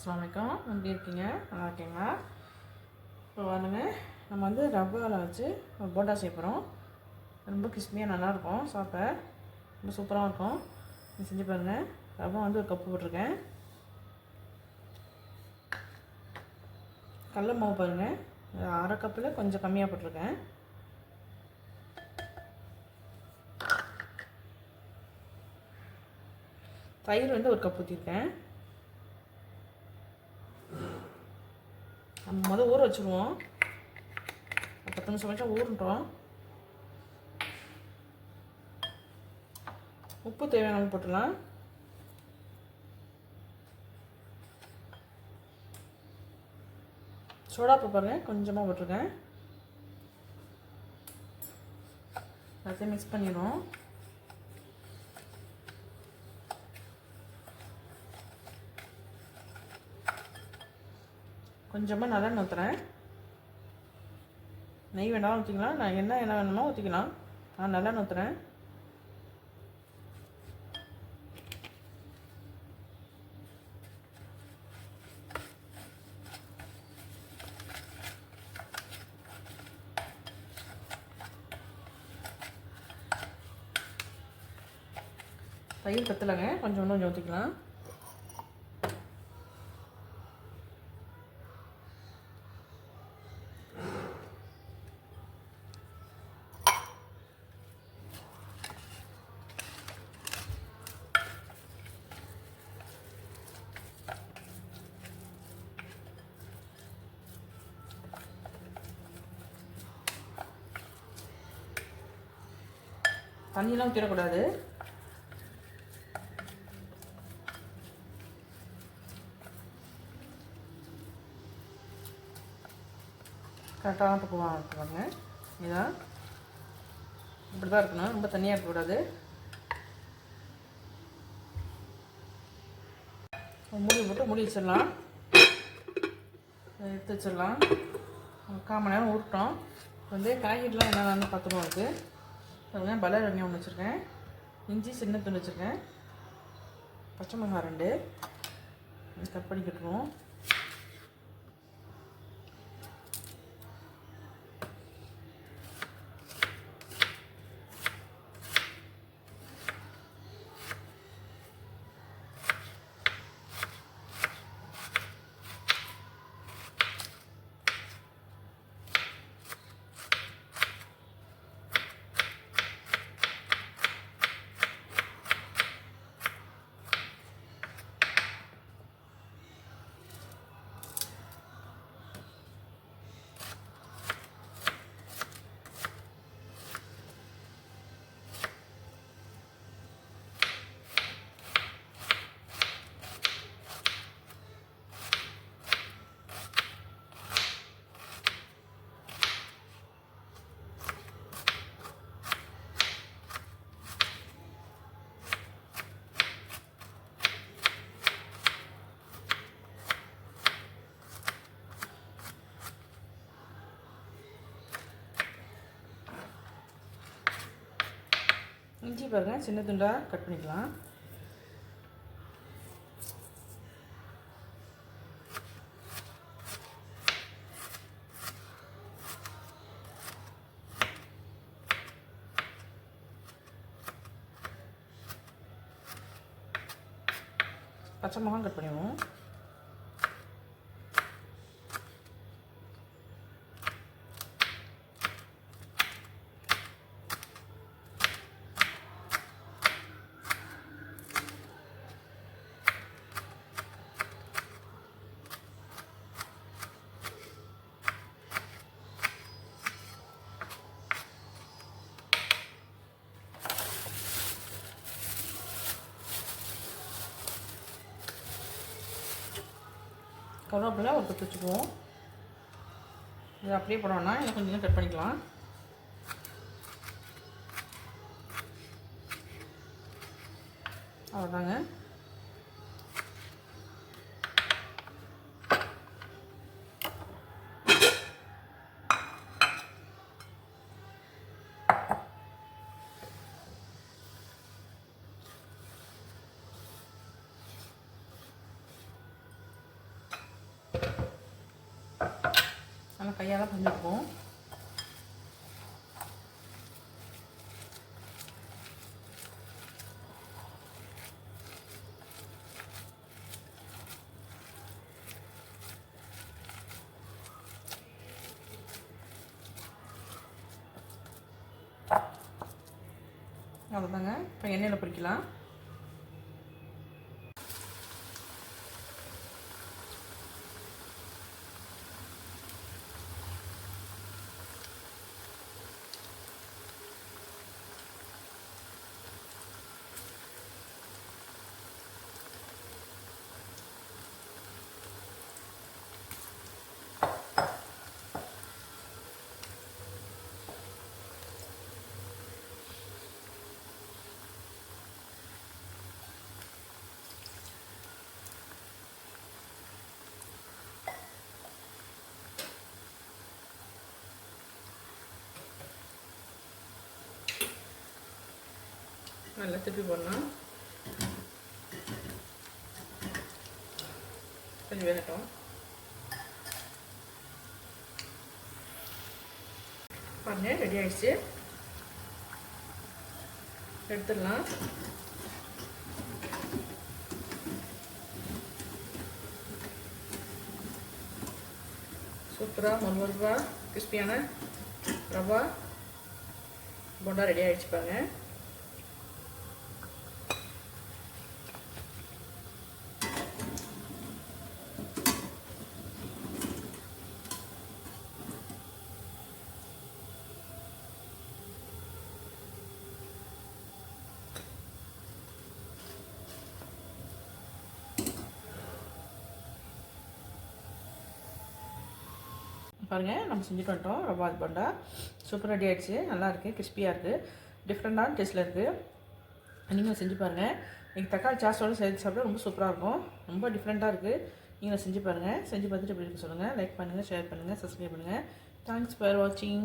அஸ்ஸலாமு அலைக்கும். எப்படி இருக்கீங்க? நல்லா இருக்கீங்களா? இப்போ வந்துங்க நம்ம வந்து ரவ்வாவில் வச்சு போண்டா செய்ய போகிறோம். ரொம்ப கிறிஸ்பியாக நல்லாயிருக்கும், சாப்பிட ரொம்ப சூப்பராக இருக்கும். நீங்கள் செஞ்சு பாருங்கள். ரவா வந்து ஒரு கப்பு போட்டிருக்கேன். கடல மாவு பாருங்கள், அரை கப்பில் கொஞ்சம் கம்மியாக போட்டிருக்கேன். தயிர் வந்து ஒரு கப் ஊற்றிருக்கேன். நம்ம ஊற வச்சுருவோம். 10 நிமிஷம் ஊறட்டும். உப்பு தேவையான அளவு போட்டுடலாம். சோடாப்பு பாருங்கள், கொஞ்சமாக போட்டிருக்கேன். எல்லாத்தையும் மிக்ஸ் பண்ணிடுவோம். கொஞ்சமாக நல்லெண்ணெய் ஊற்றுறேன். நெய் வேணாலும் ஊற்றிக்கலாம், நான் என்ன வேணுமோ ஊற்றிக்கலாம். நான் நல்லெண்ணெய் ஊற்றுறேன். தயிர் பத்தலைங்க, கொஞ்சம் ஊற்றிக்கலாம். தண்ணியெலாம் ஊற்றிடக்கூடாது. கரெக்டான பக்குவம் பாருங்க. இதான் இப்படி தான் இருக்கணும், ரொம்ப தண்ணியாக இருக்கக்கூடாது. மூடி போட்டு மூடி வச்சிடலாம். எடுத்து வச்சிடலாம். 1/4 மணி நேரம் ஊறட்டும். வந்து காய்கறிலாம் என்னென்னு பார்த்துருவோம். அதுக்கு பலர் வெங்காயம் ஒன்று வச்சுருக்கேன், இஞ்சி சின்ன துண்டு வச்சுருக்கேன், பச்சை மிளகாய் 2 கட் பண்ணி கட்டுருவோம். இஞ்சி பாருங்கள், சின்ன துண்டாக கட் பண்ணிக்கலாம். பச்சை மிளகாய் கட் பண்ணிடுவோம். கருவேப்பிலை ஒரு கொத்து வச்சுக்குவோம். இது அப்படியே போடணும்னா இன்னும் கொஞ்சம் கட் பண்ணிக்கலாம். அவ்வளோதாங்க. கையால் பண்ணிருக்கோம். அவ்வளோதாங்க. இப்போ எண்ணெயில் பொரிக்கலாம். நல்லா திருப்பி போடலாம். கொஞ்சம் வேகட்டும். பாருங்க, ரெடி ஆயிடுச்சு. எடுத்துடலாம். சூப்பராக மொறுமொறுப்பா கிறிஸ்பியான ரவா போண்டா ரெடி ஆகிடுச்சு பாருங்க. பாருங்கள், நம்ம செஞ்சுட்டு வந்துட்டோம். ரவா போண்டா சூப்பர் ரெடி ஆகிடுச்சு. நல்லாயிருக்கு, கிறிஸ்பியாக இருக்குது, டிஃப்ரெண்ட்டான டேஸ்ட்டில் இருக்குது. நீங்களும் செஞ்சு பாருங்கள். நீங்கள் தக்காளி சாஸோடு சேர்த்து சாப்பிட்டா ரொம்ப சூப்பராக இருக்கும். ரொம்ப டிஃப்ரெண்ட்டாக இருக்குது. நீங்களும் செஞ்சு பாருங்கள். செஞ்சு பார்த்துட்டு எப்படி சொல்லுங்கள். லைக் பண்ணுங்கள், ஷேர் பண்ணுங்கள், சப்ஸ்கிரைப் பண்ணுங்கள். தேங்க்ஸ் ஃபார் வாட்சிங்.